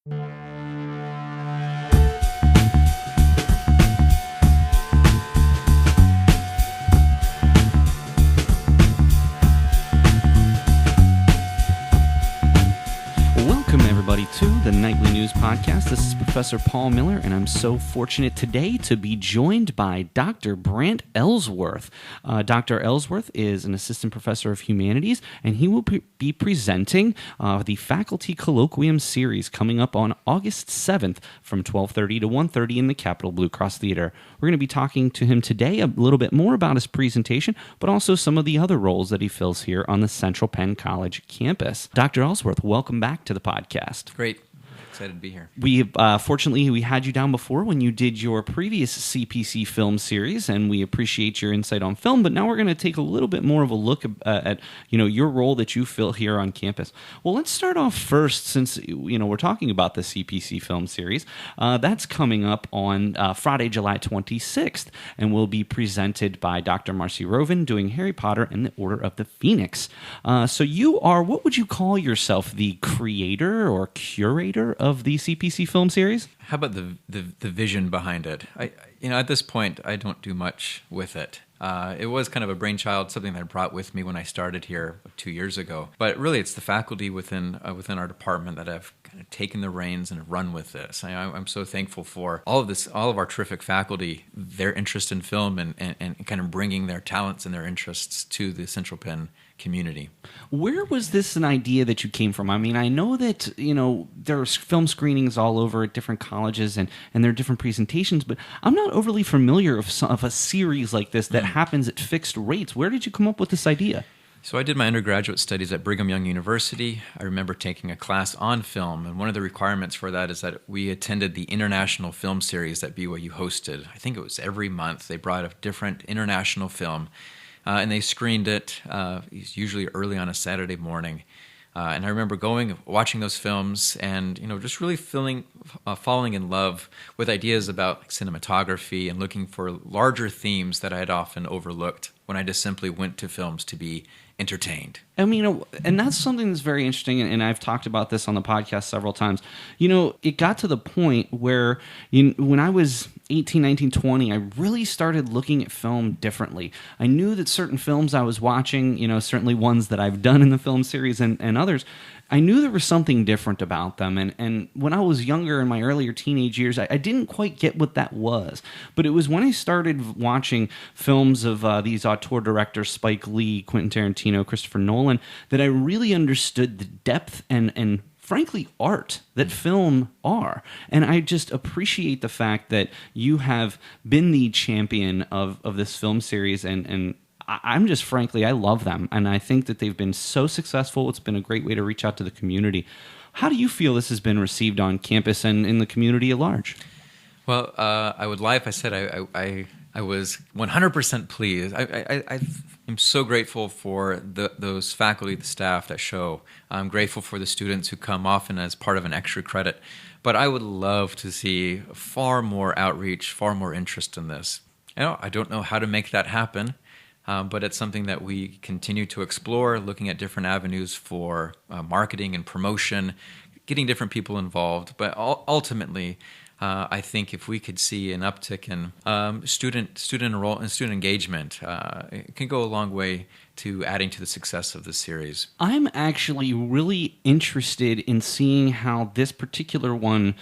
Welcome, everybody, to the Nightly News Podcast. This is Professor Paul Miller, and I'm so fortunate today to be joined by Dr. Brant Ellsworth. Dr. Ellsworth is an assistant professor of humanities, and he will be presenting the Faculty Colloquium series coming up on August 7th from 12:30 to 1:30 in the Capitol Blue Cross Theater. We're going to be talking to him today a little bit more about his presentation, but also some of the other roles that he fills here on the Central Penn College campus. Dr. Ellsworth, welcome back to the podcast. Great. Excited to be here. Fortunately, we had you down before when you did your previous CPC film series, and we appreciate your insight on film, but now we're going to take a little bit more of a look at your role that you fill here on campus. Well, let's start off first, since we're talking about the CPC film series. That's coming up on Friday, July 26th, and will be presented by Dr. Marcy Rovin doing Harry Potter and the Order of the Phoenix. So you are, what would you call yourself, the creator or curator of the CPC film series? How about the vision behind it? At this point, I don't do much with it. It was kind of a brainchild, something that I brought with me when I started here 2 years ago. But really, it's the faculty within our department that have kind of taken the reins and run with this. I'm so thankful for all of our terrific faculty, their interest in film and kind of bringing their talents and their interests to the Central Penn community. Where was this an idea that you came from? I mean, I know that, there's film screenings all over at different colleges and there are different presentations, but I'm not overly familiar of a series like this that happens at fixed rates. Where did you come up with this idea? So I did my undergraduate studies at Brigham Young University. I remember taking a class on film, and one of the requirements for that is that we attended the international film series that BYU hosted. I think it was every month. They brought a different international film, and they screened it usually early on a Saturday morning. And I remember watching those films, and just really falling in love with ideas about cinematography and looking for larger themes that I had often overlooked when I just simply went to films to be entertained. I mean, and that's something that's very interesting, and I've talked about this on the podcast several times. It got to the point where when I was 18, 19, 20, I really started looking at film differently. I knew that certain films I was watching, certainly ones that I've done in the film series and others, I knew there was something different about them. And when I was younger, in my earlier teenage years, I didn't quite get what that was. But it was when I started watching films of these auteur directors, Spike Lee, Quentin Tarantino, Christopher Nolan, that I really understood the depth and frankly, art that film are. And I just appreciate the fact that you have been the champion of this film series, and I'm just, frankly, I love them. And I think that they've been so successful. It's been a great way to reach out to the community. How do you feel this has been received on campus and in the community at large? Well, I would lie if I said I was 100% pleased. I'm so grateful for those faculty, the staff that show. I'm grateful for the students who come often as part of an extra credit. But I would love to see far more outreach, far more interest in this. I don't know how to make that happen, but it's something that we continue to explore, looking at different avenues for marketing and promotion, getting different people involved. But ultimately, I think if we could see an uptick in student engagement, it can go a long way to adding to the success of this series. I'm actually really interested in seeing how this particular one,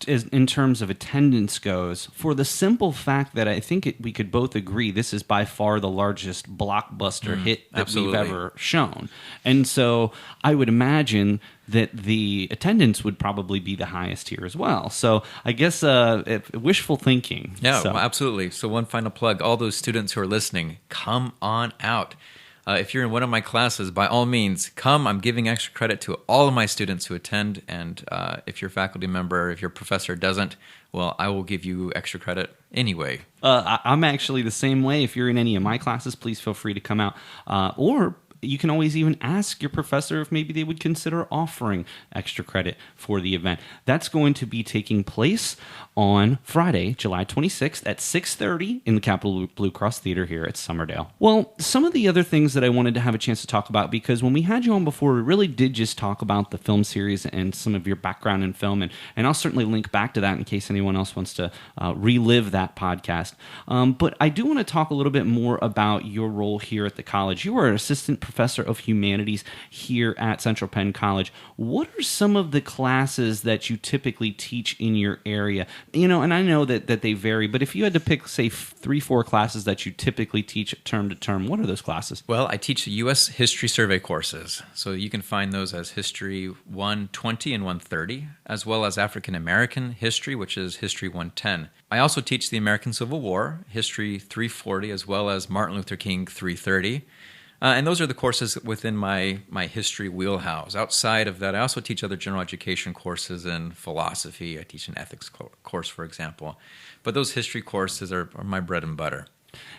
in terms of attendance goes, for the simple fact that I think we could both agree this is by far the largest blockbuster hit that absolutely. we've ever shown. And so I would imagine that the attendance would probably be the highest here as well. So I guess wishful thinking. Yeah, well, absolutely. So one final plug, all those students who are listening, come on out. If you're in one of my classes, by all means, come. I'm giving extra credit to all of my students who attend, and if your faculty member, if your professor doesn't, well, I will give you extra credit anyway. I'm actually the same way. If you're in any of my classes, please feel free to come out. Or you can always even ask your professor if maybe they would consider offering extra credit for the event. That's going to be taking place on Friday, July 26th at 6:30 in the Capital Blue Cross Theater here at Summerdale. Well, some of the other things that I wanted to have a chance to talk about, because when we had you on before, we really did just talk about the film series and some of your background in film, and I'll certainly link back to that in case anyone else wants to relive that podcast. But I do want to talk a little bit more about your role here at the college. You are an assistant professor of humanities here at Central Penn College. What are some of the classes that you typically teach in your area? And I know that they vary, but if you had to pick, say, 3-4 classes that you typically teach term to term, what are those classes? Well, I teach U.S. History Survey courses, so you can find those as History 120 and 130, as well as African American History, which is History 110. I also teach the American Civil War, History 340, as well as Martin Luther King 330. And those are the courses within my history wheelhouse. Outside of that, I also teach other general education courses in philosophy. I teach an ethics course, for example. But those history courses are my bread and butter.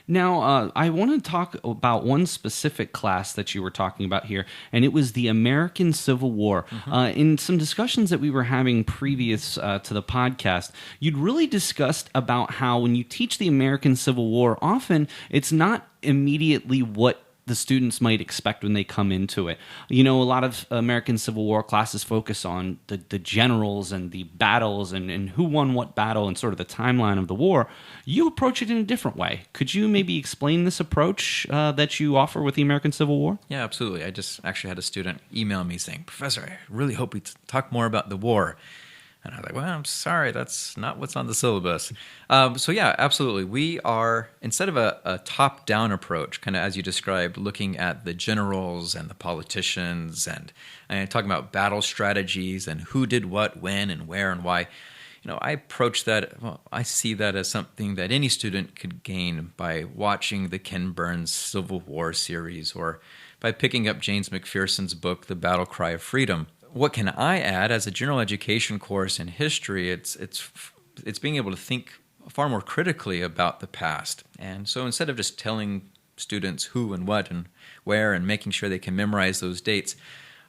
Now, I want to talk about one specific class that you were talking about here, and it was the American Civil War. Mm-hmm. In some discussions that we were having previous to the podcast, you'd really discussed about how when you teach the American Civil War, often it's not immediately what the students might expect when they come into it. A lot of American Civil War classes focus on the generals and the battles and who won what battle and sort of the timeline of the war. You approach it in a different way. Could you maybe explain this approach that you offer with the American Civil War? Yeah, absolutely. I just actually had a student email me saying, "Professor, I really hope we talk more about the war." And I was like, well, I'm sorry, that's not what's on the syllabus. So yeah, absolutely. We are, instead of a top-down approach, kind of as you described, looking at the generals and the politicians and talking about battle strategies and who did what, when, and where, and why, I approach that, I see that as something that any student could gain by watching the Ken Burns Civil War series or by picking up James McPherson's book, The Battle Cry of Freedom. What can I add as a general education course in history? It's being able to think far more critically about the past. And so instead of just telling students who and what and where and making sure they can memorize those dates,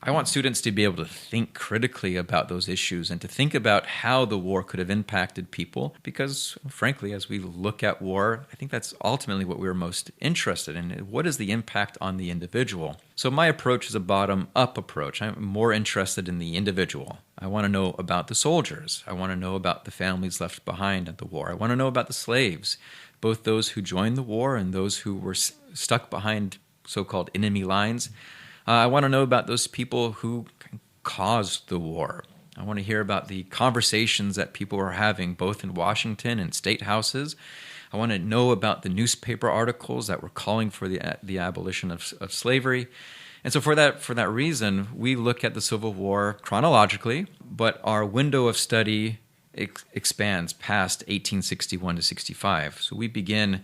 I want students to be able to think critically about those issues and to think about how the war could have impacted people. Because, frankly, as we look at war, I think that's ultimately what we're most interested in. What is the impact on the individual? So my approach is a bottom-up approach. I'm more interested in the individual. I want to know about the soldiers. I want to know about the families left behind at the war. I want to know about the slaves, both those who joined the war and those who were stuck behind so-called enemy lines. I want to know about those people who caused the war. I want to hear about the conversations that people were having both in Washington and state houses. I want to know about the newspaper articles that were calling for the abolition of slavery. And so for that reason, we look at the Civil War chronologically, but our window of study expands past 1861 to 65. So we begin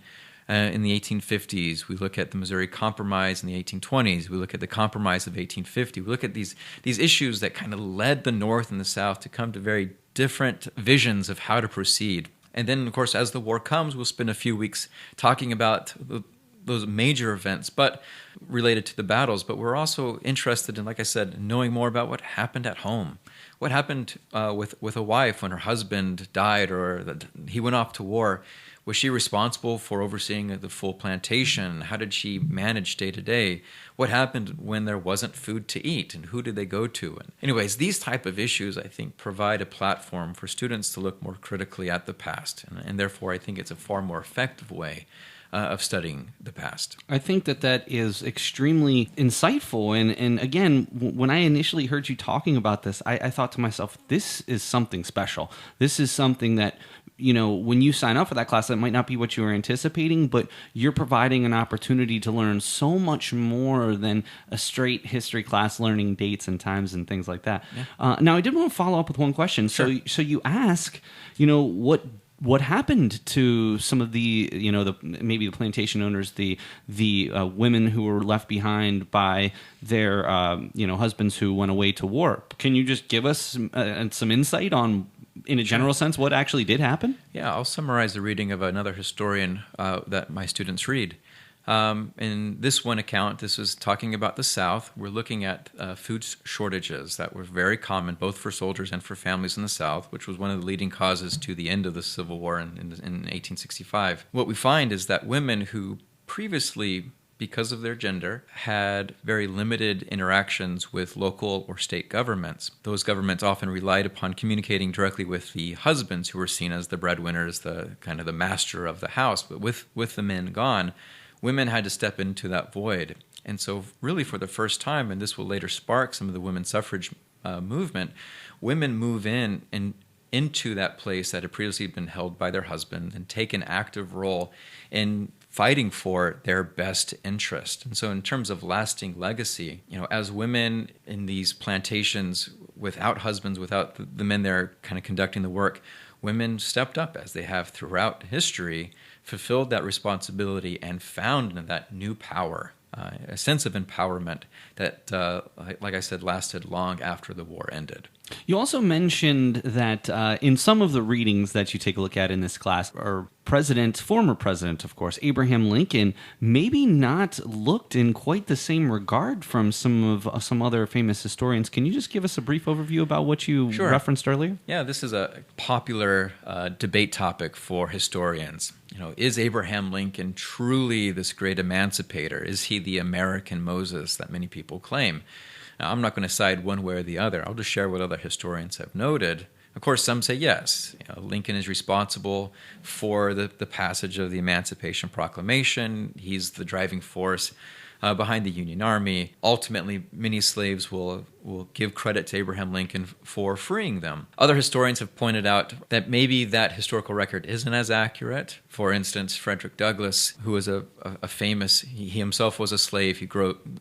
in the 1850s, we look at the Missouri Compromise in the 1820s. We look at the Compromise of 1850. We look at these issues that kind of led the North and the South to come to very different visions of how to proceed. And then, of course, as the war comes, we'll spend a few weeks talking about those major events, but related to the battles. But we're also interested in, like I said, knowing more about what happened at home. What happened with a wife when her husband died or that he went off to war? Was she responsible for overseeing the full plantation? How did she manage day to day? What happened when there wasn't food to eat, and who did they go to? And anyways, these type of issues, I think, provide a platform for students to look more critically at the past, and therefore I think it's a far more effective way of studying the past. I think that is extremely insightful. And again, when I initially heard you talking about this, I thought to myself, this is something special. This is something that, when you sign up for that class, that might not be what you were anticipating, but you're providing an opportunity to learn so much more than a straight history class learning dates and times and things like that. Yeah. Now, I did want to follow up with one question. Sure. So you ask, what happened to some of the, maybe the plantation owners, the women who were left behind by their, husbands who went away to war? Can you just give us some insight on, in a general sense, what actually did happen? Yeah, I'll summarize the reading of another historian that my students read. In this one account, this was talking about the South. We're looking at food shortages that were very common both for soldiers and for families in the South, which was one of the leading causes to the end of the Civil War in 1865. What we find is that women who previously, because of their gender, had very limited interactions with local or state governments. Those governments often relied upon communicating directly with the husbands, who were seen as the breadwinners, the kind of the master of the house. But with the men gone, women had to step into that void. And so really for the first time, and this will later spark some of the women's suffrage movement, women move into that place that had previously been held by their husband and take an active role in fighting for their best interest. And so in terms of lasting legacy, as women in these plantations without husbands, without the men there kind of conducting the work, women stepped up, as they have throughout history, fulfilled that responsibility and found that new power, a sense of empowerment that, like I said, lasted long after the war ended. You also mentioned that in some of the readings that you take a look at in this class, our former president, of course, Abraham Lincoln, maybe not looked in quite the same regard from some other famous historians. Can you just give us a brief overview about what you referenced earlier? Yeah, this is a popular debate topic for historians. Is Abraham Lincoln truly this great emancipator? Is he the American Moses that many people claim? Now, I'm not going to side one way or the other. I'll just share what other historians have noted. Of course, some say yes. Lincoln is responsible for the passage of the Emancipation Proclamation. He's the driving force behind the Union Army. Ultimately, many slaves will give credit to Abraham Lincoln for freeing them. Other historians have pointed out that maybe that historical record isn't as accurate. For instance, Frederick Douglass, who was a famous, he himself was a slave,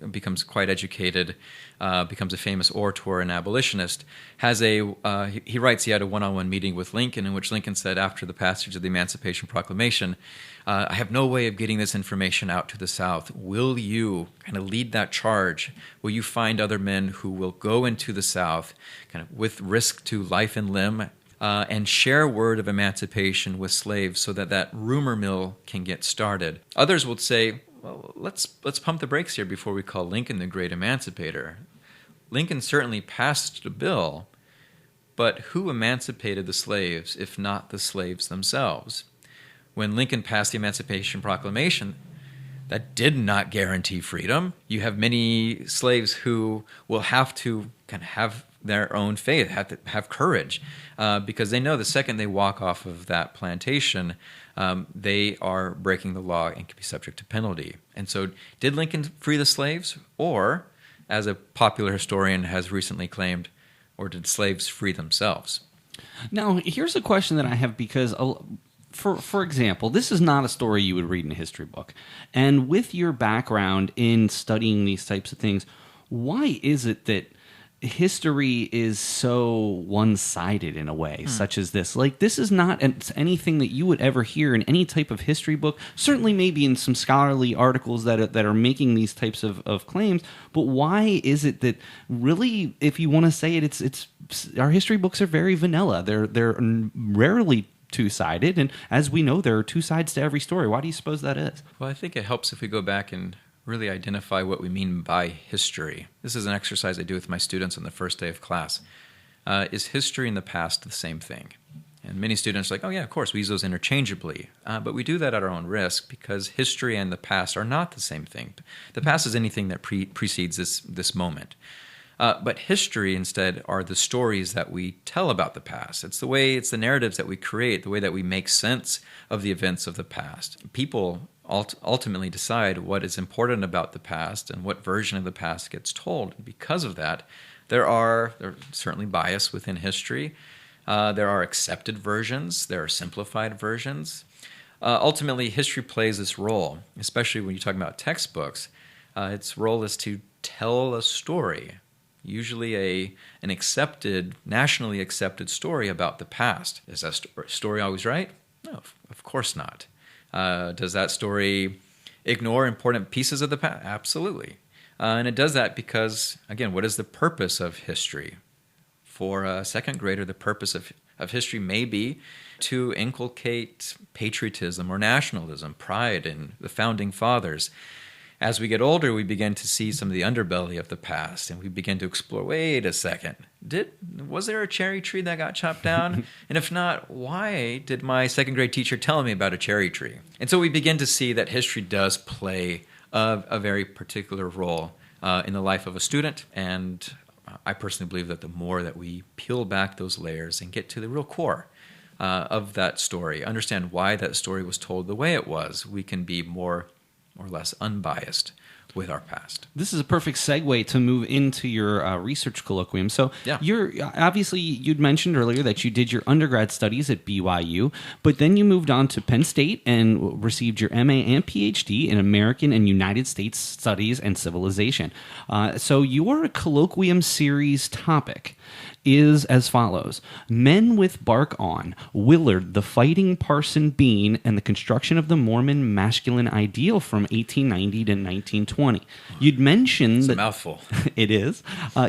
becomes quite educated, becomes a famous orator and abolitionist, he writes he had a one-on-one meeting with Lincoln in which Lincoln said after the passage of the Emancipation Proclamation, I have no way of getting this information out to the South. Will you kind of lead that charge? Will you find other men who will go into the South kind of with risk to life and limb and share word of emancipation with slaves so that rumor mill can get started? Others will say, well, let's pump the brakes here before we call Lincoln the great emancipator. Lincoln certainly passed a bill, but who emancipated the slaves if not the slaves themselves? When Lincoln passed the Emancipation Proclamation, that did not guarantee freedom. You have many slaves who will have to kind of have their own faith, have to have courage, because they know the second they walk off of that plantation, they are breaking the law and can be subject to penalty. And so did Lincoln free the slaves? Or, as a popular historian has recently claimed, or did slaves free themselves? Now, here's a question that I have because... For example, this is not a story you would read in a history book. And with your background in studying these types of things, why is it that history is so one-sided in a way, such as this? Like, this is not anything that you would ever hear in any type of history book, certainly maybe in some scholarly articles that are making these types of claims, but why is it that really, if you want to say it, it's our history books are very vanilla. They're rarely two-sided, and as we know, there are two sides to every story. Why do you suppose that is? Well, I think it helps if we go back and really identify what we mean by history. This is an exercise I do with my students on the first day of class. Is history and the past the same thing? And many students are like, oh yeah, of course, we use those interchangeably. But we do that at our own risk because history and the past are not the same thing. The past is anything that precedes this moment. But history, instead, are the stories that we tell about the past. It's the narratives that we create, the way that we make sense of the events of the past. People ultimately decide what is important about the past and what version of the past gets told. And because of that, there's certainly bias within history. There are accepted versions. There are simplified versions. Ultimately, history plays this role, especially when you talk about textbooks. Its role is to tell a story. Usually an nationally accepted story about the past. Is that story always right? No, of course not. Does that story ignore important pieces of the past? Absolutely. And it does that because, again, what is the purpose of history? for a second grader, the purpose of history may be to inculcate patriotism or nationalism, pride in the founding fathers. As we get older, we begin to see some of the underbelly of the past, and we begin to explore, wait a second, was there a cherry tree that got chopped down? And if not, why did my second grade teacher tell me about a cherry tree? And so we begin to see that history does play a very particular role in the life of a student, and I personally believe that the more that we peel back those layers and get to the real core of that story, understand why that story was told the way it was, we can be more or less unbiased with our past. This is a perfect segue to move into your research colloquium. So Yeah. you'd mentioned earlier that you did your undergrad studies at BYU, but then you moved on to Penn State and received your MA and PhD in American and United States Studies and Civilization. So your colloquium series topic is as follows: Men with Bark On, Willard the Fighting Parson Bean, and the Construction of the Mormon Masculine Ideal from 1890 to 1920. You'd mentioned It's that a mouthful. it is.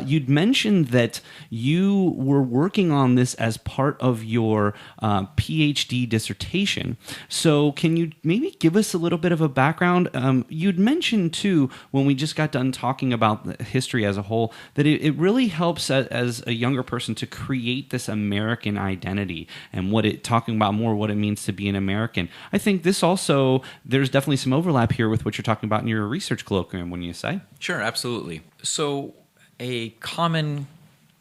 You'd mentioned that you were working on this as part of your PhD dissertation. So can you maybe give us a little bit of a background? You'd mentioned, too, when we just got done talking about the history as a whole, that it really helps as a younger person to create this American identity and talking about more what it means to be an American. I think this also, there's definitely some overlap here with what you're talking about in your research colloquium, wouldn't you say? Sure, absolutely. So a common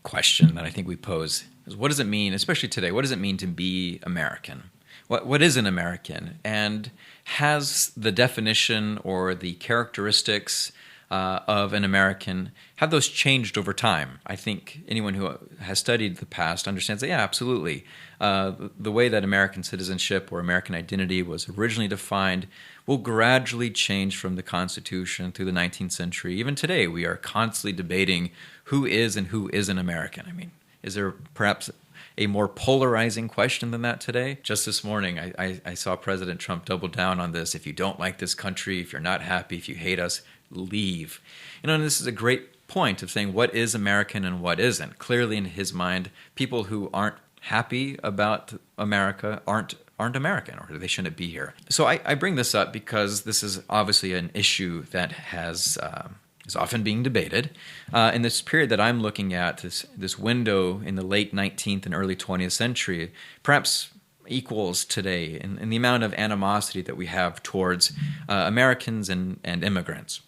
question that I think we pose is, what does it mean, especially today, what does it mean to be American? What is an American? And has the definition or the characteristics of an American, have those changed over time? I think anyone who has studied the past understands that, yeah, absolutely. The way that American citizenship or American identity was originally defined will gradually change from the Constitution through the 19th century. Even today, we are constantly debating who is and who isn't American. I mean, is there perhaps a more polarizing question than that today? Just this morning, I saw President Trump double down on this. If you don't like this country, if you're not happy, if you hate us, leave. And this is a great point of saying what is American and what isn't. Clearly, in his mind, people who aren't happy about America aren't American, or they shouldn't be here. So I bring this up because this is obviously an issue that is often being debated. In this period that I'm looking at, this window in the late 19th and early 20th century, perhaps equals today in the amount of animosity that we have towards Americans and immigrants.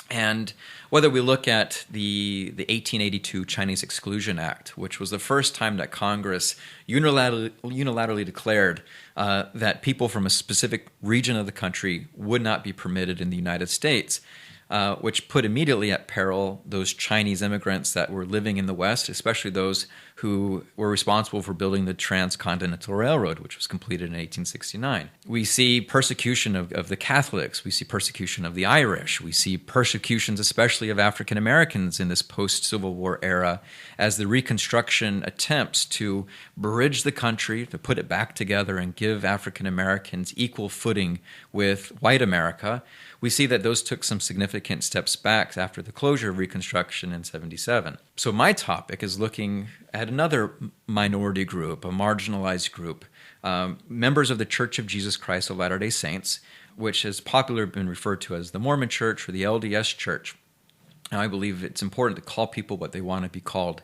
And whether we look at the 1882 Chinese Exclusion Act, which was the first time that Congress unilaterally declared that people from a specific region of the country would not be permitted in the United States, which put immediately at peril those Chinese immigrants that were living in the West, especially those who were responsible for building the Transcontinental Railroad, which was completed in 1869. We see persecution of the Catholics. We see persecution of the Irish. We see persecutions especially of African Americans in this post-Civil War era as the Reconstruction attempts to bridge the country, to put it back together and give African Americans equal footing with white America. We see that those took some significant steps back after the closure of Reconstruction in 1977. So my topic is looking at another minority group, a marginalized group, members of the Church of Jesus Christ of Latter-day Saints, which has popularly been referred to as the Mormon Church or the LDS Church. Now, I believe it's important to call people what they want to be called.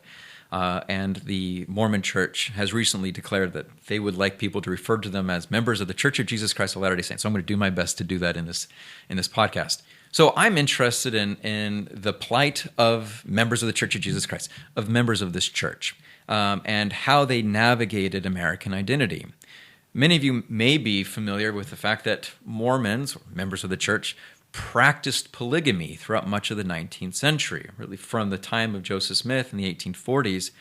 And the Mormon Church has recently declared that they would like people to refer to them as members of the Church of Jesus Christ of Latter-day Saints. So I'm going to do my best to do that in this podcast. So I'm interested in the plight of members of the Church of Jesus Christ, of members of this church, and how they navigated American identity. Many of you may be familiar with the fact that Mormons, or members of the church, practiced polygamy throughout much of the 19th century, really from the time of Joseph Smith in the 1840s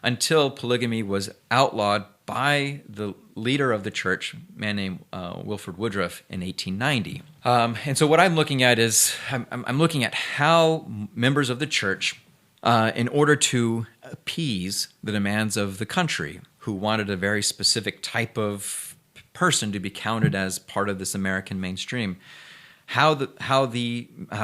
until polygamy was outlawed by the leader of the church, a man named Wilford Woodruff, in 1890. And so what I'm looking at is I'm looking at how members of the church, in order to appease the demands of the country, who wanted a very specific type of person to be counted as part of this American mainstream, how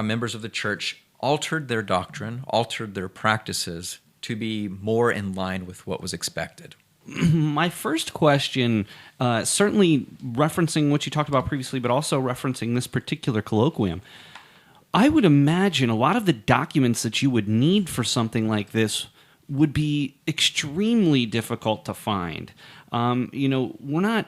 members of the church altered their doctrine, altered their practices to be more in line with what was expected? My first question, certainly referencing what you talked about previously, but also referencing this particular colloquium, I would imagine a lot of the documents that you would need for something like this would be extremely difficult to find. We're not,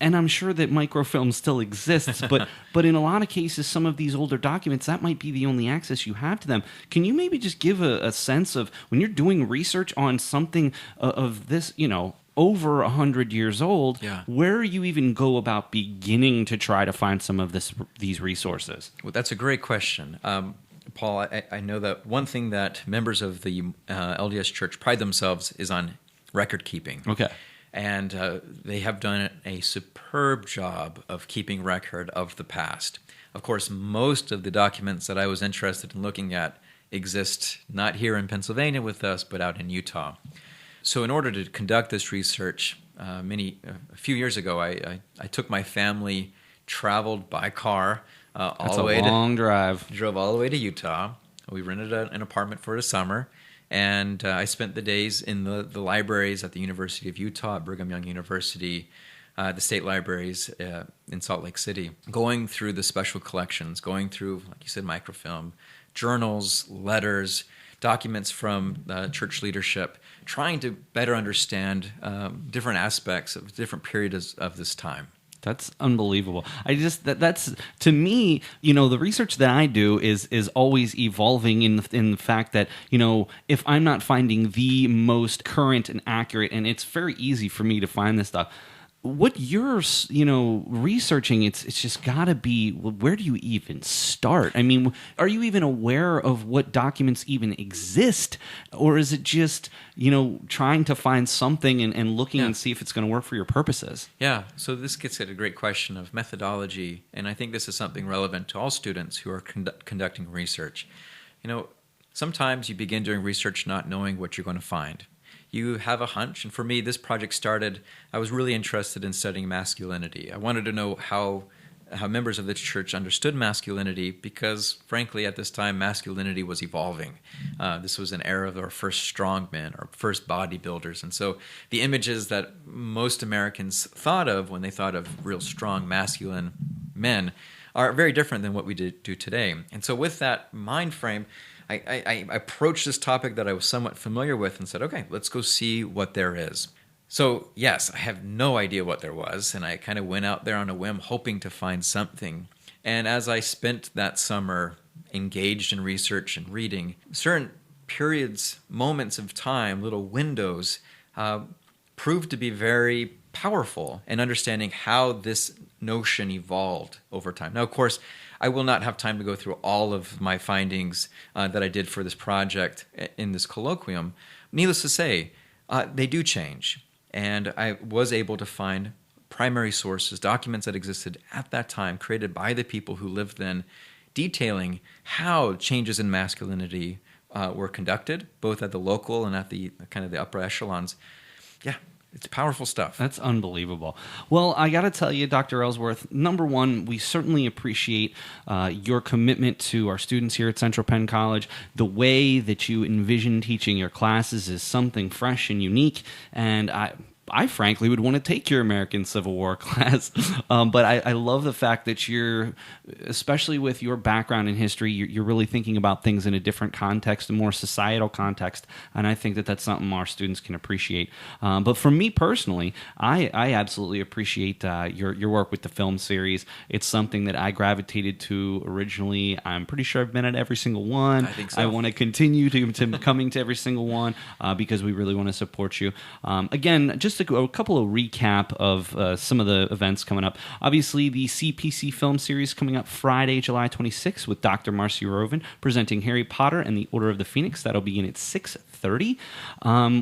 and I'm sure that microfilm still exists, but in a lot of cases, some of these older documents, that might be the only access you have to them. Can you maybe just give a sense of when you're doing research on something of this, over 100 years old, where you even go about beginning to try to find some of these resources? Well, that's a great question. Paul, I know that one thing that members of the LDS Church pride themselves is on record keeping. Okay. And they have done a superb job of keeping record of the past. Of course, most of the documents that I was interested in looking at exist not here in Pennsylvania with us, but out in Utah. So in order to conduct this research, a few years ago, I took my family, traveled by car all the way to... That's a long drive. Drove all the way to Utah. We rented an apartment for the summer. And I spent the days in the libraries at the University of Utah, at Brigham Young University, the state libraries in Salt Lake City, going through the special collections, going through, like you said, microfilm, journals, letters, documents from church leadership, trying to better understand different aspects of different periods of this time. That's unbelievable. That's to me, the research that I do is always evolving in the fact that, if I'm not finding the most current and accurate, and it's very easy for me to find this stuff, what you're, researching, it's just got to be, where do you even start? I mean, are you even aware of what documents even exist? Or is it just, trying to find something and looking and see if it's going to work for your purposes? Yeah, so this gets at a great question of methodology, and I think this is something relevant to all students who are conducting research. Sometimes you begin doing research not knowing what you're going to find. You have a hunch, and for me, this project started, I was really interested in studying masculinity. I wanted to know how members of the church understood masculinity because, frankly, at this time, masculinity was evolving. This was an era of our first strongmen, our first bodybuilders, and so the images that most Americans thought of when they thought of real strong, masculine men are very different than what we do today. And so with that mind frame, I approached this topic that I was somewhat familiar with and said, okay, let's go see what there is. So yes, I have no idea what there was, and I kind of went out there on a whim hoping to find something. And as I spent that summer engaged in research and reading, certain periods, moments of time, little windows, proved to be very powerful in understanding how this notion evolved over time. Now, of course, I will not have time to go through all of my findings that I did for this project in this colloquium. Needless to say, they do change. And I was able to find primary sources, documents that existed at that time, created by the people who lived then, detailing how changes in masculinity were conducted, both at the local and at the kind of the upper echelons. Yeah. It's powerful stuff. That's unbelievable. Well, I got to tell you, Dr. Ellsworth, number one, we certainly appreciate your commitment to our students here at Central Penn College. The way that you envision teaching your classes is something fresh and unique, and I frankly would want to take your American Civil War class, but I love the fact that you're, especially with your background in history, you're really thinking about things in a different context, a more societal context, and I think that that's something our students can appreciate. But for me personally, I absolutely appreciate your work with the film series. It's something that I gravitated to originally. I'm pretty sure I've been at every single one. I think so. I want to continue to coming to every single one because we really want to support you. Again, just a couple of recap of some of the events coming up. Obviously, the CPC film series coming up Friday, July 26th with Dr. Marcy Rovin presenting Harry Potter and the Order of the Phoenix. That'll begin at 6:30.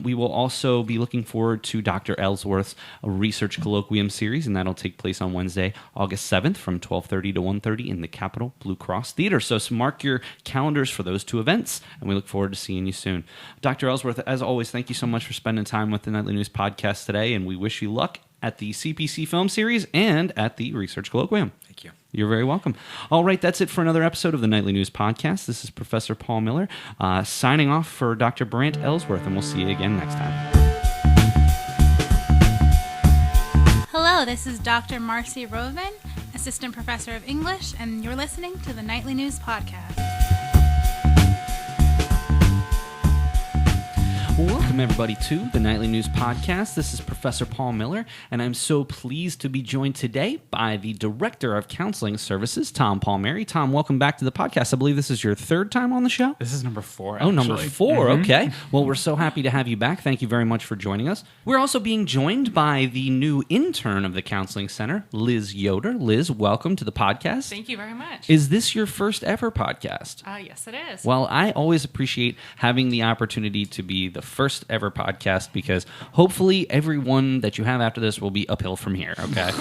We will also be looking forward to Dr. Ellsworth's Research Colloquium series, and that'll take place on Wednesday, August 7th from 12:30 to 1:30 in the Capitol Blue Cross Theater. So mark your calendars for those two events, and we look forward to seeing you soon. Dr. Ellsworth, as always, thank you so much for spending time with the Nightly News Podcast today, and we wish you luck at the CPC film series and at the Research Colloquium. Thank you. You're very welcome. All right, that's it for another episode of the Nightly News Podcast. This is Professor Paul Miller signing off for Dr. Brant Ellsworth, and we'll see you again next time. Hello, this is Dr. Marcy Rovin, Assistant Professor of English, and you're listening to the Nightly News Podcast. Welcome, everybody, to the Nightly News Podcast. This is Professor Paul Miller, and I'm so pleased to be joined today by the Director of Counseling Services, Tom Palmieri. Tom, welcome back to the podcast. I believe this is your third time on the show? This is number 4, actually. Oh, number 4. Okay. Well, we're so happy to have you back. Thank you very much for joining us. We're also being joined by the new intern of the Counseling Center, Liz Yoder. Liz, welcome to the podcast. Thank you very much. Is this your first ever podcast? Yes, it is. Well, I always appreciate having the opportunity to be the first ever podcast because hopefully everyone that you have after this will be uphill from here, okay?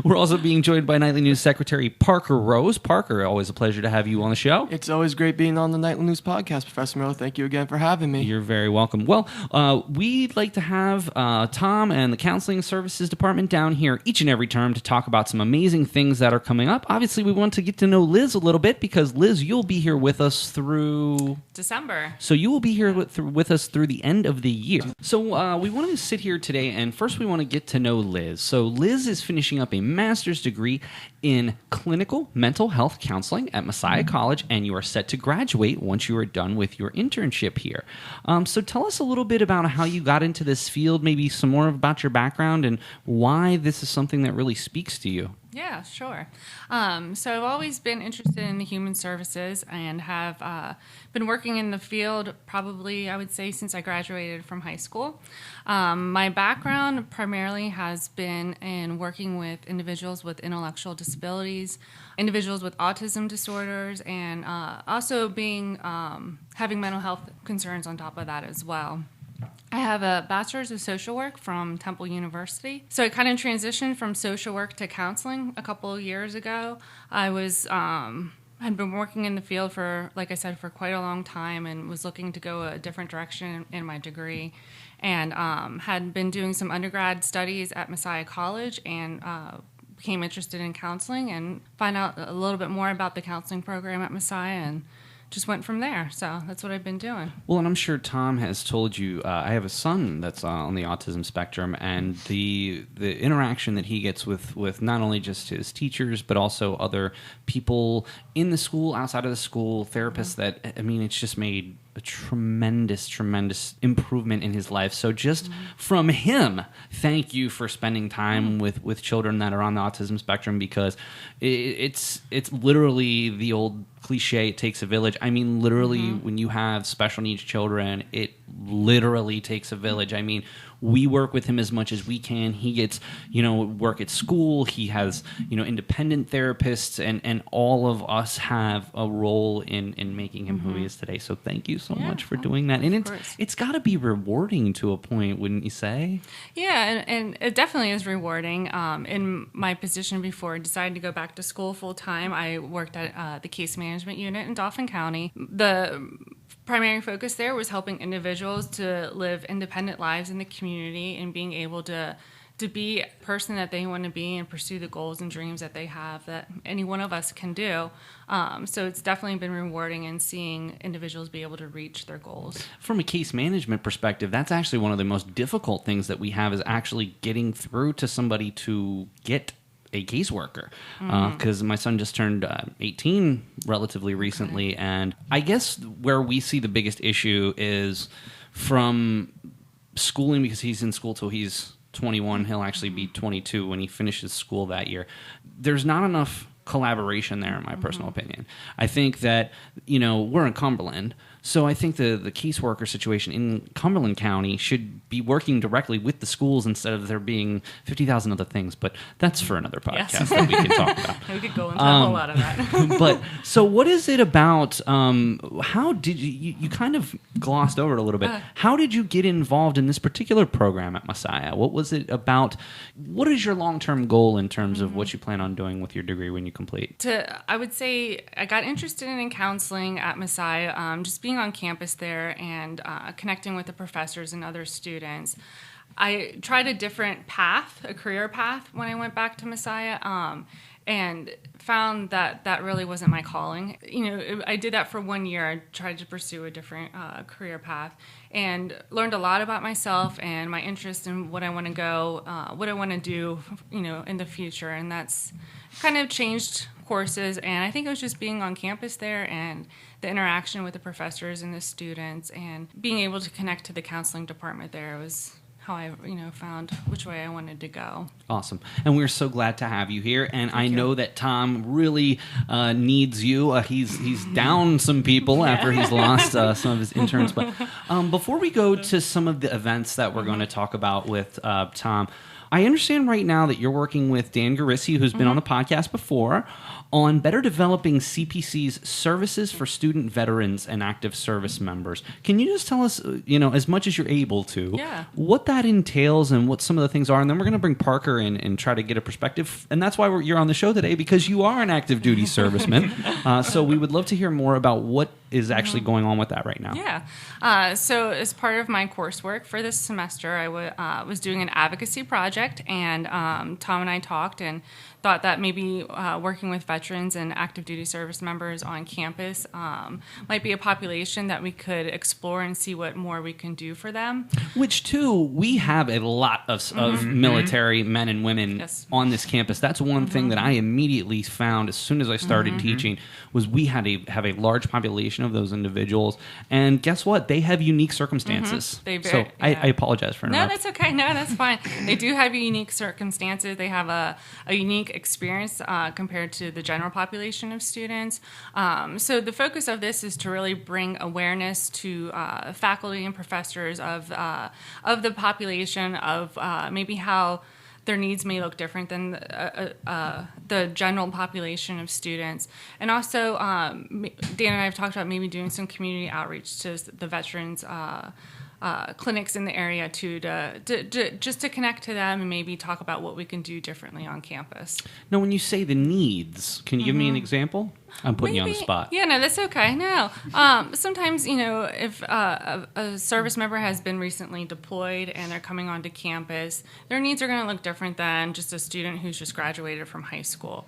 We're also being joined by Nightly News Secretary Parker Rose. Parker, always a pleasure to have you on the show. It's always great being on the Nightly News Podcast, Professor Miller. Thank you again for having me. You're very welcome. Well, we'd like to have Tom and the Counseling Services Department down here each and every term to talk about some amazing things that are coming up. Obviously, we want to get to know Liz a little bit because, Liz, you'll be here with us through December. So you will be here with us through the end of the year. So we wanted to sit here today, and first we want to get to know Liz. So Liz is finishing up a master's degree in clinical mental health counseling at Messiah College, and you are set to graduate once you are done with your internship here. So tell us a little bit about how you got into this field, maybe some more about your background, and why this is something that really speaks to you. Yeah, sure. So I've always been interested in the human services and have been working in the field probably, I would say, since I graduated from high school. My background primarily has been in working with individuals with intellectual disabilities, individuals with autism disorders, and also being having mental health concerns on top of that as well. I have a bachelor's of social work from Temple University. So I kind of transitioned from social work to counseling a couple of years ago. I was had been working in the field for, like I said, for quite a long time and was looking to go a different direction in my degree, and had been doing some undergrad studies at Messiah College and became interested in counseling and find out a little bit more about the counseling program at Messiah and just went from there. So that's what I've been doing. Well, and I'm sure Tom has told you, I have a son that's on the autism spectrum, and the interaction that he gets with not only just his teachers, but also other people in the school, outside of the school, therapists that, I mean, it's just made a tremendous improvement in his life. So just from him, thank you for spending time with children that are on the autism spectrum, because it's literally the old cliche, it takes a village. I mean, literally, when you have special needs children, it literally takes a village. I mean, we work with him as much as we can. He gets, work at school. He has, independent therapists, and all of us have a role in making him who he is today. So thank you so much for doing that. And it's got to be rewarding to a point, wouldn't you say? Yeah, and it definitely is rewarding. In my position before I decided to go back to school full time, I worked at the case management unit in Dauphin County. The primary focus there was helping individuals to live independent lives in the community and being able to be a person that they want to be and pursue the goals and dreams that they have that any one of us can do. So it's definitely been rewarding in seeing individuals be able to reach their goals. From a case management perspective, that's actually one of the most difficult things that we have, is actually getting through to somebody to get a caseworker, because my son just turned 18 relatively recently, and I guess where we see the biggest issue is from schooling, because he's in school till he's 21. He'll actually be 22 when he finishes school that year. There's not enough collaboration there, in my personal opinion. I think that, we're in Cumberland, so I think the caseworker situation in Cumberland County should be working directly with the schools instead of there being 50,000 other things, but that's for another podcast that we can talk about. We could go into a whole lot of that. But, so what is it about, how did you kind of glossed over it a little bit, how did you get involved in this particular program at Messiah? What was it about? What is your long-term goal in terms of what you plan on doing with your degree when you complete? I would say I got interested in counseling at Messiah, just being on campus there and connecting with the professors and other students. I tried a different path, a career path, when I went back to Messiah. and found that really wasn't my calling. I did that for 1 year. I tried to pursue a different career path and learned a lot about myself and my interest in what I want to go, what I want to do, in the future. And that's kind of changed courses. And I think it was just being on campus there and the interaction with the professors and the students and being able to connect to the counseling department there was how I, found which way I wanted to go. Awesome. And we're so glad to have you here. And I know that Tom really needs you. He's down some people after he's lost some of his interns. But before we go to some of the events that we're going to talk about with Tom, I understand right now that you're working with Dan Garissi, who's been on the podcast before, on better developing CPC's services for student veterans and active service members. Can you just tell us, as much as you're able to, what that entails and what some of the things are? And then we're going to bring Parker in and try to get a perspective. And that's why you're on the show today, because you are an active duty serviceman. So we would love to hear more about what is actually going on with that right now. Yeah. So as part of my coursework for this semester, I was doing an advocacy project, and Tom and I talked and thought that maybe working with veterans and active duty service members on campus might be a population that we could explore and see what more we can do for them. Which, too, we have a lot of military men and women on this campus. That's one thing that I immediately found as soon as I started teaching was we have a large population of those individuals. And guess what? They have unique circumstances. I apologize for interrupting. No, that's okay. No, that's fine. They do have unique circumstances. They have a unique experience compared to the general population of students. So the focus of this is to really bring awareness to faculty and professors of the population, of maybe how their needs may look different than the general population of students. And also, Dan and I have talked about maybe doing some community outreach to the veterans clinics in the area too, just to connect to them and maybe talk about what we can do differently on campus. Now, when you say the needs, can you give me an example? I'm putting you on the spot. Yeah, no, that's okay. No. Sometimes, if a service member has been recently deployed and they're coming onto campus, their needs are going to look different than just a student who's just graduated from high school.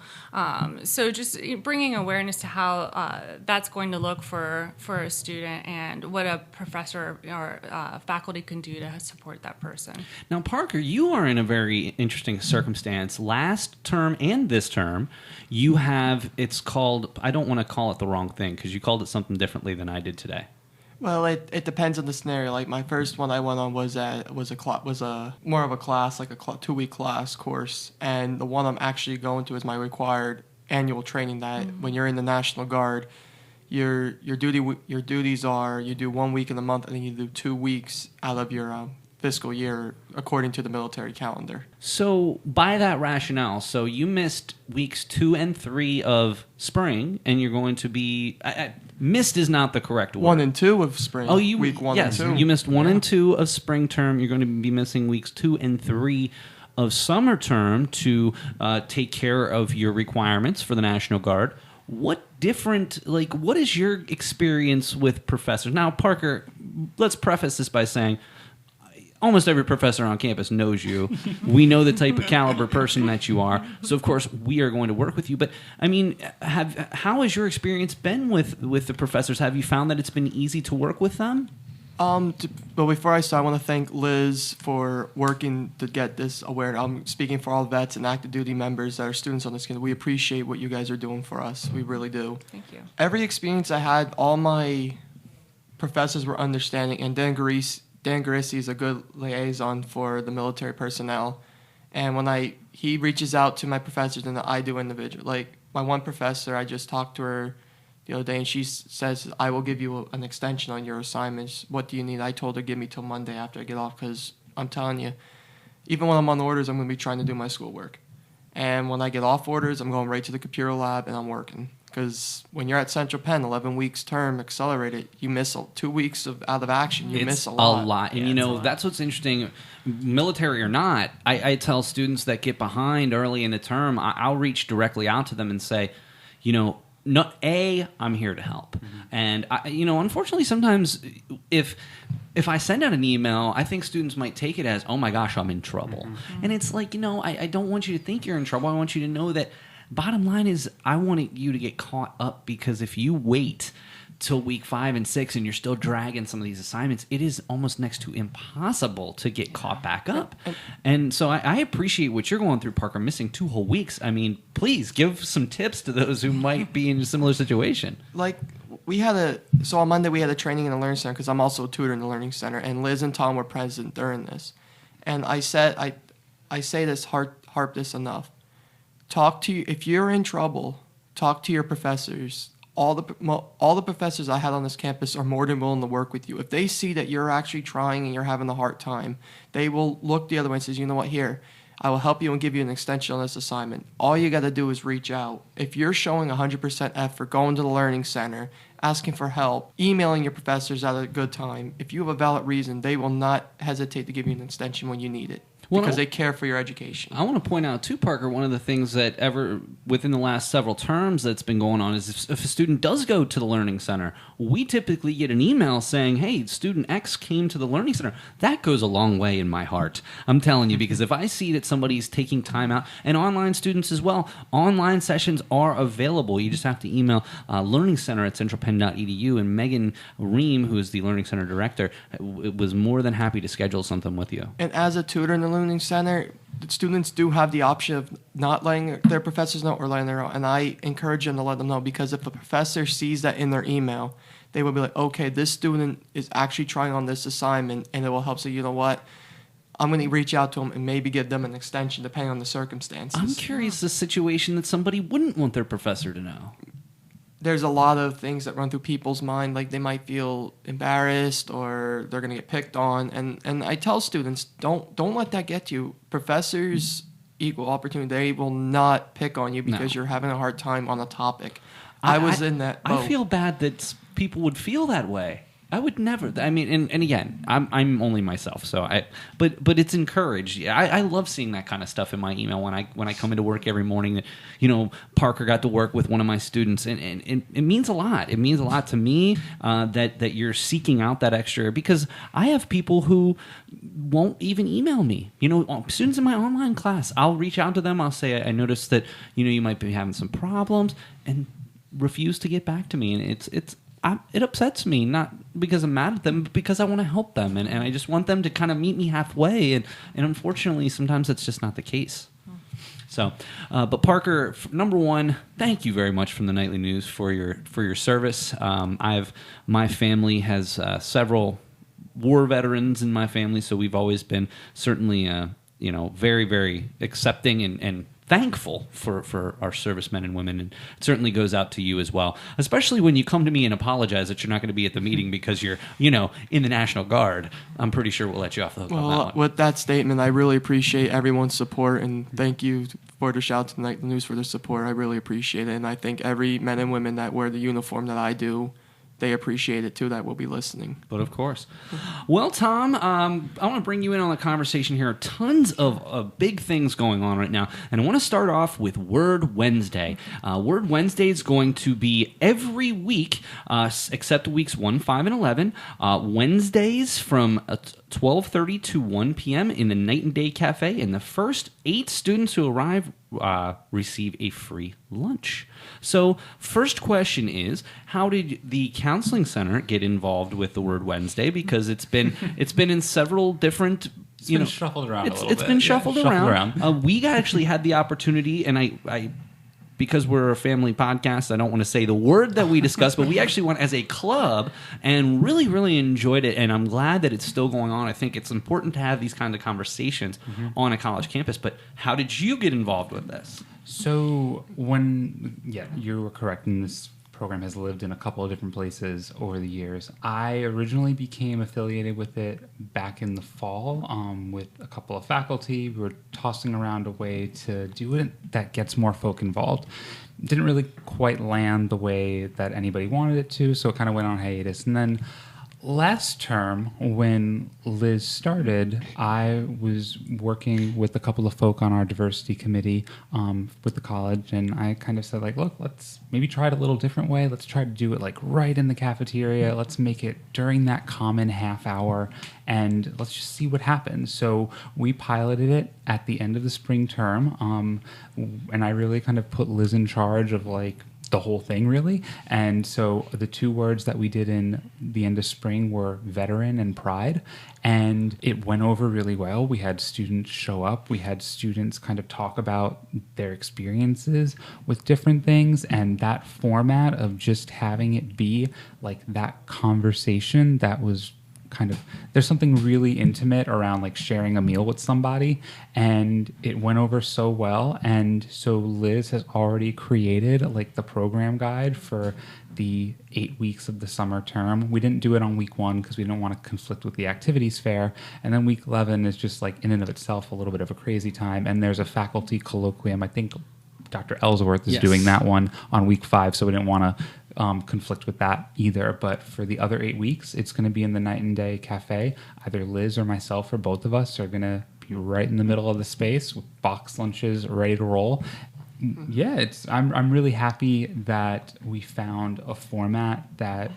So just bringing awareness to how that's going to look for a student and what a professor or faculty can do to support that person. Now, Parker, you are in a very interesting circumstance. Last term and this term, you have, it's called, I don't want to call it the wrong thing because you called it something differently than I did today. Well, it depends on the scenario. Like my first one I went on was more of a class, like a 2-week class course, and the one I'm actually going to is my required annual training. That when you're in the National Guard, your duties are you do 1 week in the month and then you do 2 weeks out of your fiscal year according to the military calendar. So by that rationale, so you missed weeks 2 and 3 of spring, and you're going to be missed is not the correct word. 1 and 2 of spring. Oh, you week 1 yes, and 2. You missed 1 and 2 of spring term. You're going to be missing weeks 2 and 3 of summer term to take care of your requirements for the National Guard. What is your experience with professors? Now, Parker, let's preface this by saying almost every professor on campus knows you. We know the type of caliber person that you are. So, of course, we are going to work with you. But, I mean, how has your experience been with the professors? Have you found that it's been easy to work with them? But before I start, I want to thank Liz for working to get this awareness. I'm speaking for all vets and active duty members that are students on this campus. We appreciate what you guys are doing for us. We really do. Thank you. Every experience I had, all my professors were understanding, and Dan Garissi is a good liaison for the military personnel. And when he reaches out to my professors, and I do individual. Like my one professor, I just talked to her the other day, and she says, I will give you an extension on your assignments. What do you need? I told her, give me till Monday after I get off, because I'm telling you, even when I'm on orders, I'm going to be trying to do my schoolwork. And when I get off orders, I'm going right to the computer lab, and I'm working. Because when you're at Central Penn, 11 weeks term accelerated, you miss 2 weeks out of action. You miss a lot. A lot. And, that's what's interesting. Military or not, I tell students that get behind early in the term, I'll reach directly out to them and say, I'm here to help. And, unfortunately, sometimes if I send out an email, I think students might take it as, oh, my gosh, I'm in trouble. And it's like, I don't want you to think you're in trouble. I want you to know that bottom line is I wanted you to get caught up, because if you wait till week 5 and 6 and you're still dragging some of these assignments, it is almost next to impossible to get caught back up. And so I appreciate what you're going through, Parker, missing 2 whole weeks. I mean, please give some tips to those who might be in a similar situation. Like, so on Monday we had a training in the Learning Center, because I'm also a tutor in the Learning Center, and Liz and Tom were present during this. And I say this, harp this enough. If you're in trouble, talk to your professors. All the professors I had on this campus are more than willing to work with you. If they see that you're actually trying and you're having a hard time, they will look the other way and says, you know what, here, I will help you and give you an extension on this assignment. All you got to do is reach out. If you're showing 100% effort, going to the Learning Center, asking for help, emailing your professors at a good time, if you have a valid reason, they will not hesitate to give you an extension when you need it. Because they care for your education. I want to point out, too, Parker, one of the things that within the last several terms that's been going on is if a student does go to the Learning Center, we typically get an email saying, hey, student X came to the Learning Center. That goes a long way in my heart. I'm telling you, because if I see that somebody's taking time out, and online students as well, online sessions are available. You just have to email Learning Center at centralpenn.edu, and Megan Ream, who is the Learning Center director, was more than happy to schedule something with you. And as a tutor in the Learning Center, the students do have the option of not letting their professors know or letting their own. And I encourage them to let them know, because if a professor sees that in their email, they will be like, okay, this student is actually trying on this assignment, and it will help. So you know what? I'm going to reach out to them and maybe give them an extension depending on the circumstances. I'm curious the situation that somebody wouldn't want their professor to know. There's a lot of things that run through people's mind, like they might feel embarrassed or they're going to get picked on. And I tell students, don't let that get you. Professors equal opportunity. They will not pick on you because you're having a hard time on a topic. I was in that boat. I feel bad that people would feel that way. I would never. I mean, and again, I'm only myself, so but it's encouraged. I love seeing that kind of stuff in my email when I come into work every morning. That, you know, Parker got to work with one of my students, and it means a lot. It means a lot to me that you're seeking out that extra, because I have people who won't even email me. You know, students in my online class, I'll reach out to them. I'll say, I noticed that you might be having some problems, and refuse to get back to me, and it upsets me, not because I'm mad at them, but because I want to help them, and I just want them to kind of meet me halfway, and unfortunately, sometimes that's just not the case. So, but Parker, number one, thank you very much from the Nightly News for your service. My family has several war veterans in my family, so we've always been certainly very, very accepting and thankful for our servicemen and women, and it certainly goes out to you as well, especially when you come to me and apologize that you're not going to be at the meeting because you're in the National Guard. I'm pretty sure we'll let you off the hook on that one. With that statement, I really appreciate everyone's support, and thank you for the shout out to the Nightly News for their support. I really appreciate it, and I think every men and women that wear the uniform that I do, they appreciate it too, that will be listening. But of course. Well, Tom, I want to bring you in on the conversation here. Tons of big things going on right now. And I want to start off with Word Wednesday. Word Wednesday is going to be every week, except weeks 1, 5, and 11. Wednesdays from 12:30 to 1 p.m. in the Night and Day Cafe. And the first 8 students who arrive receive a free lunch. So, first question is, how did the counseling center get involved with the Word Wednesday? Because it's been in several different. It's been shuffled around a little bit. It's been shuffled around. We actually had the opportunity, and I because we're a family podcast, I don't want to say the word that we discussed, but we actually went as a club and really, really enjoyed it. And I'm glad that it's still going on. I think it's important to have these kinds of conversations on a college campus. But how did you get involved with this? So you were correct. And this program has lived in a couple of different places over the years. I originally became affiliated with it back in the fall with a couple of faculty. We were tossing around a way to do it that gets more folk involved. Didn't really quite land the way that anybody wanted it to, so it kind of went on hiatus. And then Last term, when Liz started, I was working with a couple of folk on our diversity committee with the college, and I kind of said, like, look, let's maybe try it a little different way. Let's try to do it like right in the cafeteria. Let's make it during that common half hour, and let's just see what happens. So we piloted it at the end of the spring term, and I really kind of put Liz in charge of like the whole thing, really. And so the two words that we did in the end of spring were veteran and pride, and it went over really well. We had students show up, we had students kind of talk about their experiences with different things, and that format of just having it be like that conversation that was kind of, there's something really intimate around like sharing a meal with somebody, and it went over so well. And so Liz has already created like the program guide for the 8 weeks of the summer term. We didn't do it on week 1 because we didn't want to conflict with the activities fair, and then week 11 is just like in and of itself a little bit of a crazy time. And there's a faculty colloquium, I think Dr. Ellsworth is doing that one on week 5, so we didn't want to conflict with that either. But for the other 8 weeks, it's going to be in the Night and Day Cafe. Either Liz or myself or both of us are going to be right in the middle of the space with box lunches ready to roll. Yeah, I'm really happy that we found a format that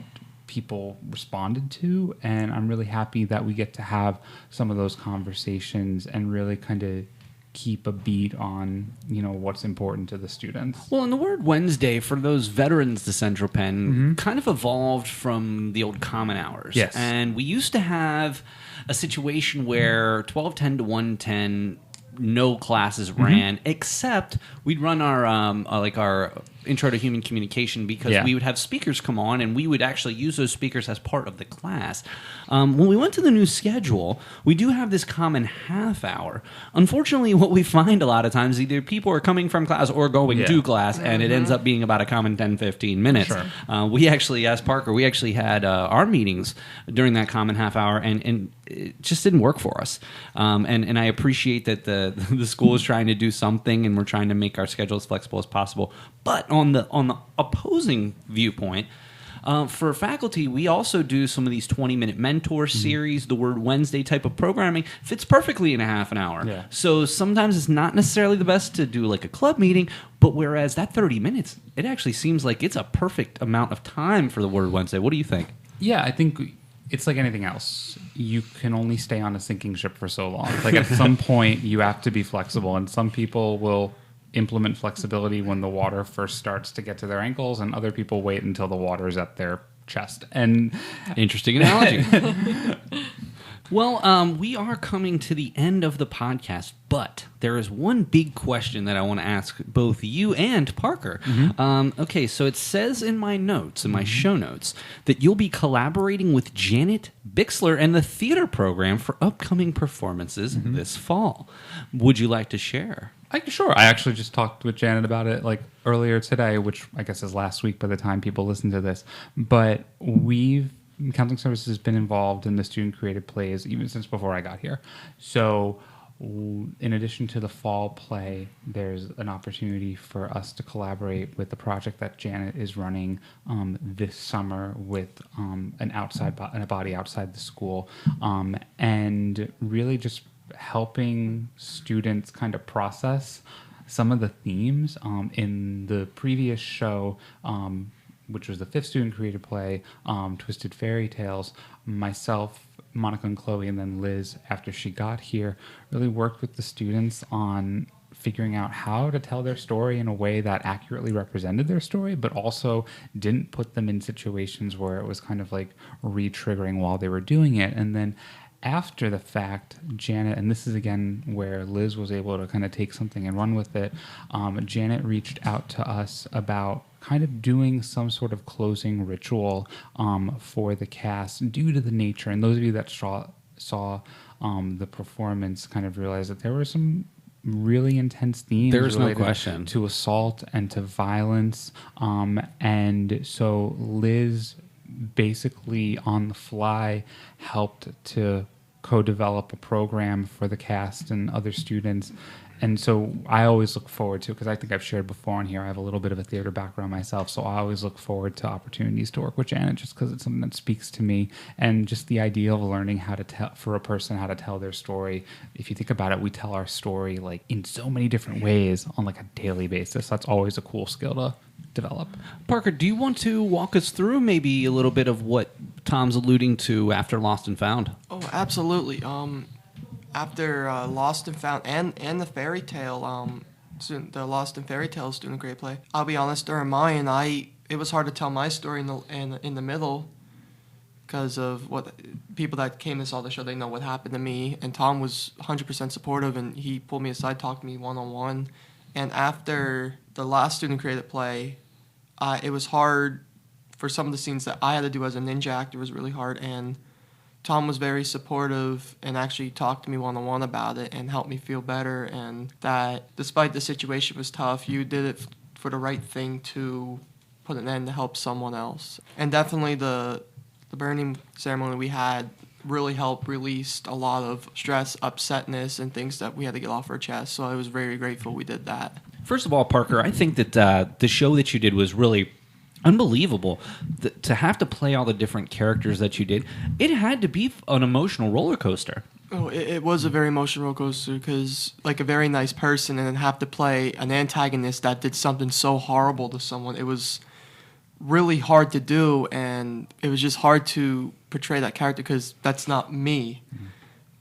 people responded to, and I'm really happy that we get to have some of those conversations and really kind of keep a beat on, you know, what's important to the students. Well, and the word Wednesday for those veterans to Central Penn kind of evolved from the old common hours. Yes. And we used to have a situation where 12:10 to 1:10 no classes ran, except we'd run our our intro to human communication, because we would have speakers come on and we would actually use those speakers as part of the class. When we went to the new schedule, we do have this common half hour. Unfortunately, what we find a lot of times, either people are coming from class or going to class, and it ends up being about a common 10-15 minutes. Sure. We actually, as Parker, we actually had our meetings during that common half hour, and it just didn't work for us. And I appreciate that the school is trying to do something, and we're trying to make our schedule as flexible as possible. But on the opposing viewpoint, for faculty, we also do some of these 20-minute mentor series. The Word Wednesday type of programming fits perfectly in a half an hour. Yeah. So sometimes it's not necessarily the best to do like a club meeting, but whereas that 30 minutes, it actually seems like it's a perfect amount of time for the Word Wednesday. What do you think? Yeah, I think it's like anything else. You can only stay on a sinking ship for so long. Like at some point, you have to be flexible, and some people will implement flexibility when the water first starts to get to their ankles, and other people wait until the water's at their chest. And interesting analogy. Well, we are coming to the end of the podcast, but there is one big question that I want to ask both you and Parker. Okay, so it says in my notes, in my show notes, that you'll be collaborating with Janet Bixler and the theater program for upcoming performances this fall. Would you like to share? Sure. I actually just talked with Janet about it like earlier today, which I guess is last week by the time people listen to this. But Counseling Services has been involved in the student created plays even since before I got here. So in addition to the fall play, there's an opportunity for us to collaborate with the project that Janet is running this summer with a body outside the school, and really just helping students kind of process some of the themes in the previous show, which was the 5th student created play, Twisted Fairy Tales. Myself, Monica and Chloe, and then Liz, after she got here, really worked with the students on figuring out how to tell their story in a way that accurately represented their story, but also didn't put them in situations where it was kind of like re-triggering while they were doing it. And then after the fact, Janet, and this is again where Liz was able to kind of take something and run with it, Janet reached out to us about kind of doing some sort of closing ritual for the cast due to the nature. And those of you that saw the performance kind of realized that there were some really intense themes. There's no question. To assault and to violence. And so Liz basically on the fly helped to co-develop a program for the cast and other students. And so I always look forward to, because I think I've shared before on here, I have a little bit of a theater background myself, so I always look forward to opportunities to work with Janet just because it's something that speaks to me. And just the idea of learning how to tell, for a person, how to tell their story. If you think about it, we tell our story like in so many different ways on like a daily basis. That's always a cool skill to develop. Parker, do you want to walk us through maybe a little bit of what Tom's alluding to after Lost and Found? Oh, absolutely. After Lost and Found and the fairy tale, the Lost and Fairy Tale student grade play, I'll be honest, during mine, it was hard to tell my story in the middle because of what people that came and saw the show, they know what happened to me. And Tom was 100% supportive, and he pulled me aside, talked to me one-on-one. And after the last student created play, it was hard for some of the scenes that I had to do as a ninja actor. It was really hard, and Tom was very supportive and actually talked to me one-on-one about it and helped me feel better, and that despite the situation was tough, you did it for the right thing to put an end to help someone else. And definitely the burning ceremony we had really helped release a lot of stress, upsetness, and things that we had to get off our chest. So I was very grateful we did that. First of all, Parker, I think that the show that you did was really unbelievable. To have to play all the different characters that you did, it had to be an emotional roller coaster. Oh, it was a very emotional roller coaster because, like, a very nice person, and then have to play an antagonist that did something so horrible to someone. It was really hard to do, and it was just hard to portray that character because that's not me.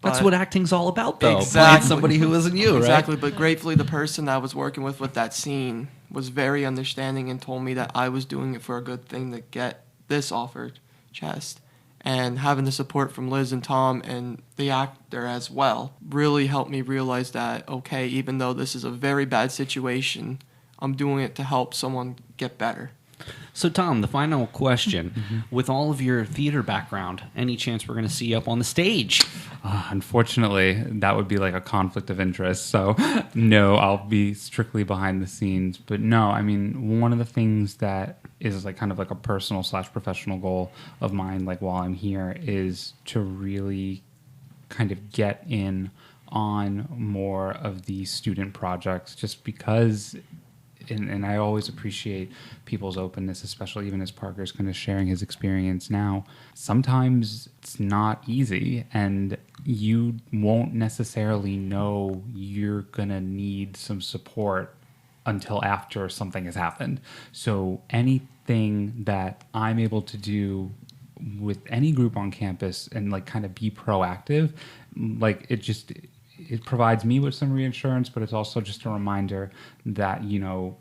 That's what acting's all about, though. Exactly. Playing somebody who isn't you, right? Exactly, but gratefully the person that I was working with that scene was very understanding and told me that I was doing it for a good thing to get this off her chest. And having the support from Liz and Tom and the actor as well really helped me realize that, okay, even though this is a very bad situation, I'm doing it to help someone get better. So, Tom, the final question. With all of your theater background, any chance we're going to see you up on the stage? Unfortunately, that would be like a conflict of interest. So, no, I'll be strictly behind the scenes. But no, I mean, one of the things that is like kind of like a personal / professional goal of mine, like while I'm here, is to really kind of get in on more of these student projects, just because. And I always appreciate people's openness, especially even as Parker's kind of sharing his experience now. Sometimes it's not easy, and you won't necessarily know you're going to need some support until after something has happened. So anything that I'm able to do with any group on campus and like kind of be proactive, like it provides me with some reassurance, but it's also just a reminder that, you know,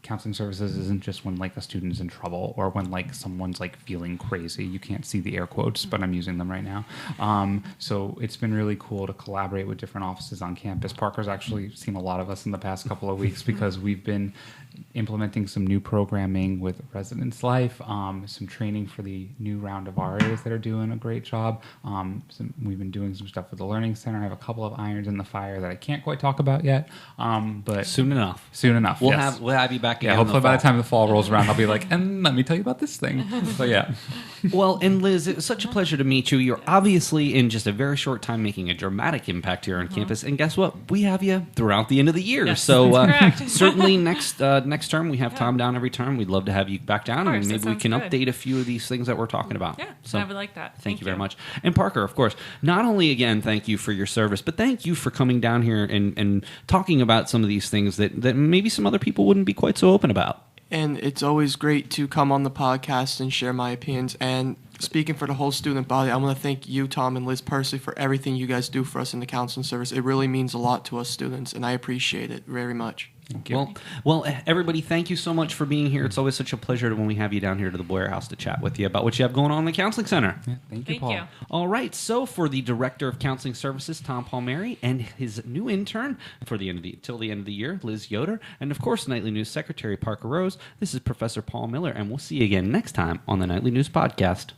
counseling services isn't just when like a student's in trouble or when like someone's like feeling crazy. You can't see the air quotes, but I'm using them right now. So it's been really cool to collaborate with different offices on campus. Parker's actually seen a lot of us in the past couple of weeks because we've been implementing some new programming with Residence Life, some training for the new round of RAs that are doing a great job. We've been doing some stuff with the Learning Center. I have a couple of irons in the fire that I can't quite talk about yet, but Soon enough. We'll have you back again. Yeah, hopefully by the time the fall rolls around, I'll be like, and let me tell you about this thing. So yeah. Well, and Liz, it was such a pleasure to meet you. You're obviously in just a very short time making a dramatic impact here on campus. And guess what? We have you throughout the end of the year. Yes, so correct. certainly next term, we have Tom down every term. We'd love to have you back down, Of course, and maybe that we sounds can good. update a few of these things that we're talking about. Yeah, so I would like that. Thank you very much. And Parker, of course, not only again, thank you for your service, but thank you for coming down here and talking about some of these things that maybe some other people wouldn't be quite so open about. And it's always great to come on the podcast and share my opinions. And speaking for the whole student body, I want to thank you, Tom, and Liz personally for everything you guys do for us in the counseling service. It really means a lot to us students, and I appreciate it very much. Thank you. Well, everybody, thank you so much for being here. It's always such a pleasure when we have you down here to the Boyer House to chat with you about what you have going on in the Counseling Center. Yeah, thank you, Thank Paul. you. All right, so for the Director of Counseling Services, Tom Palmieri, and his new intern till the end of the year, Liz Yoder, and of course, Nightly News Secretary Parker Rose, this is Professor Paul Miller, and we'll see you again next time on the Nightly News Podcast.